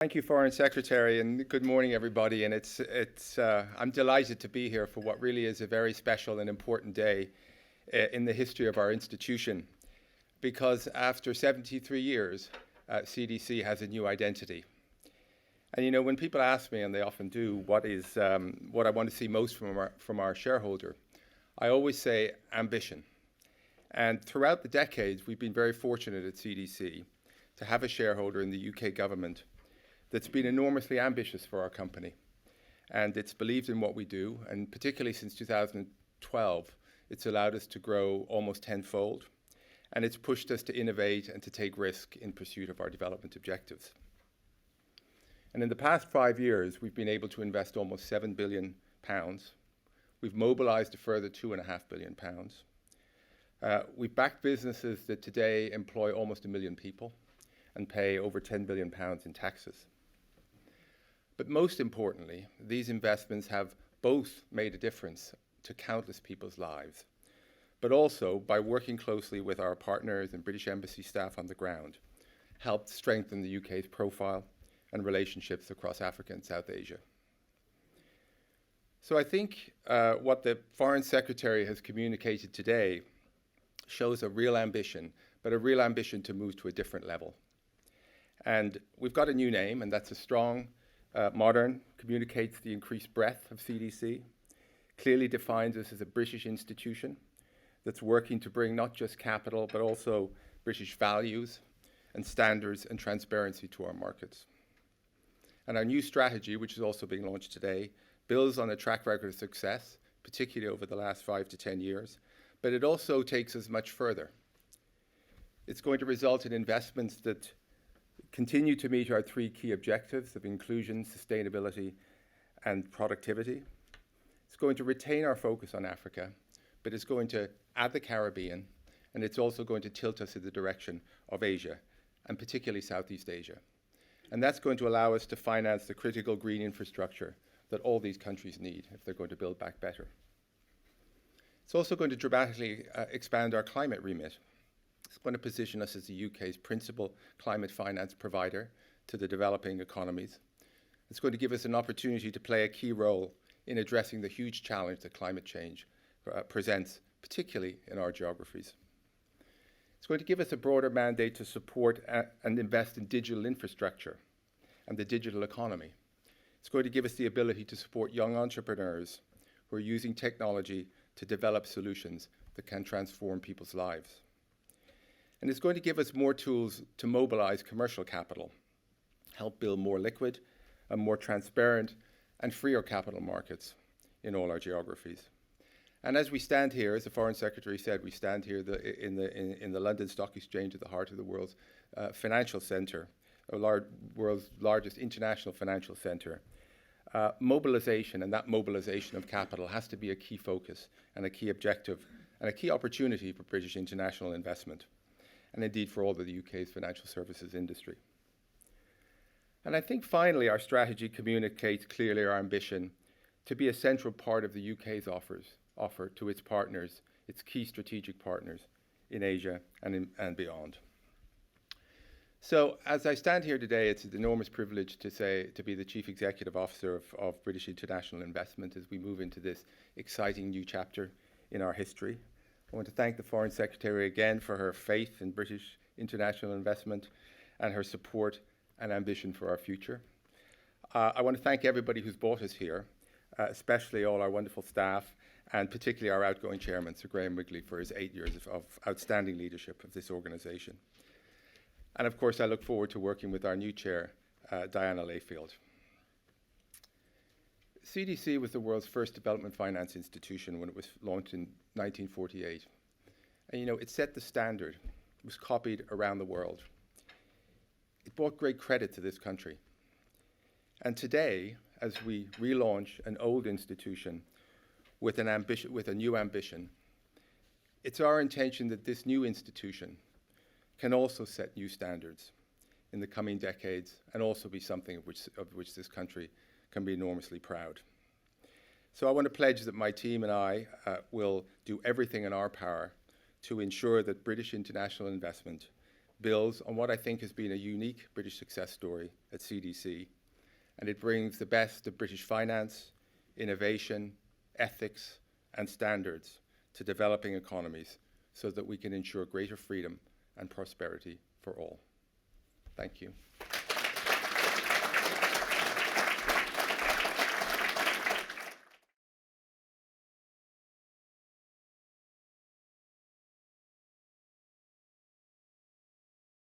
Thank you, Foreign Secretary, and good morning, everybody. And I'm delighted to be here for what really is a very special and important day in the history of our institution, because after 73 years, CDC has a new identity. And you know, when people ask me, and they often do, what I want to see most from our shareholder, I always say ambition. And throughout the decades, we've been very fortunate at CDC to have a shareholder in the UK government that's been enormously ambitious for our company. And it's believed in what we do, and particularly since 2012, it's allowed us to grow almost tenfold, and it's pushed us to innovate and to take risk in pursuit of our development objectives. And in the past 5 years, we've been able to invest almost £7 billion. We've mobilized a further £2.5 billion. We've backed businesses that today employ almost 1 million people and pay over £10 billion in taxes. But most importantly, these investments have both made a difference to countless people's lives, but also, by working closely with our partners and British Embassy staff on the ground, helped strengthen the UK's profile and relationships across Africa and South Asia. So I think what the Foreign Secretary has communicated today shows a real ambition, but a real ambition to move to a different level. And we've got a new name, and that's a strong, modern, communicates the increased breadth of CDC, clearly defines us as a British institution that's working to bring not just capital, but also British values and standards and transparency to our markets. And our new strategy, which is also being launched today, builds on a track record of success, particularly over the last 5 to 10 years, but it also takes us much further. It's going to result in investments that continue to meet our 3 key objectives of inclusion, sustainability, and productivity. It's going to retain our focus on Africa, but it's going to add the Caribbean, and it's also going to tilt us in the direction of Asia, and particularly Southeast Asia. And that's going to allow us to finance the critical green infrastructure that all these countries need if they're going to build back better. It's also going to dramatically expand our climate remit. It's going to position us as the UK's principal climate finance provider to the developing economies. It's going to give us an opportunity to play a key role in addressing the huge challenge that climate change presents, particularly in our geographies. It's going to give us a broader mandate to support and invest in digital infrastructure and the digital economy. It's going to give us the ability to support young entrepreneurs who are using technology to develop solutions that can transform people's lives. And it's going to give us more tools to mobilize commercial capital, help build more liquid and more transparent and freer capital markets in all our geographies. And as we stand here, as the Foreign Secretary said, we stand here in the London Stock Exchange at the heart of the world's financial centre, world's largest international financial centre. Mobilization, and that mobilization of capital, has to be a key focus and a key objective and a key opportunity for British international investment, and indeed for all of the UK's financial services industry. And I think finally our strategy communicates clearly our ambition to be a central part of the UK's offer to its partners, its key strategic partners in Asia and beyond. So as I stand here today, it's an enormous privilege to be the Chief Executive Officer of British International Investment as we move into this exciting new chapter in our history. I want to thank the Foreign Secretary again for her faith in British international investment and her support and ambition for our future. I want to thank everybody who's brought us here, especially all our wonderful staff, and particularly our outgoing chairman, Sir Graham Wigley, for his 8 years of outstanding leadership of this organisation. And of course, I look forward to working with our new chair, Diana Layfield. CDC was the world's first development finance institution when it was launched in 1948. And you know, it set the standard. It was copied around the world. It brought great credit to this country. And today, as we relaunch an old institution with a new ambition, it's our intention that this new institution can also set new standards in the coming decades and also be something of which this country can be enormously proud. So I want to pledge that my team and I will do everything in our power to ensure that British international investment builds on what I think has been a unique British success story at CDC, and it brings the best of British finance, innovation, ethics, and standards to developing economies so that we can ensure greater freedom and prosperity for all. Thank you.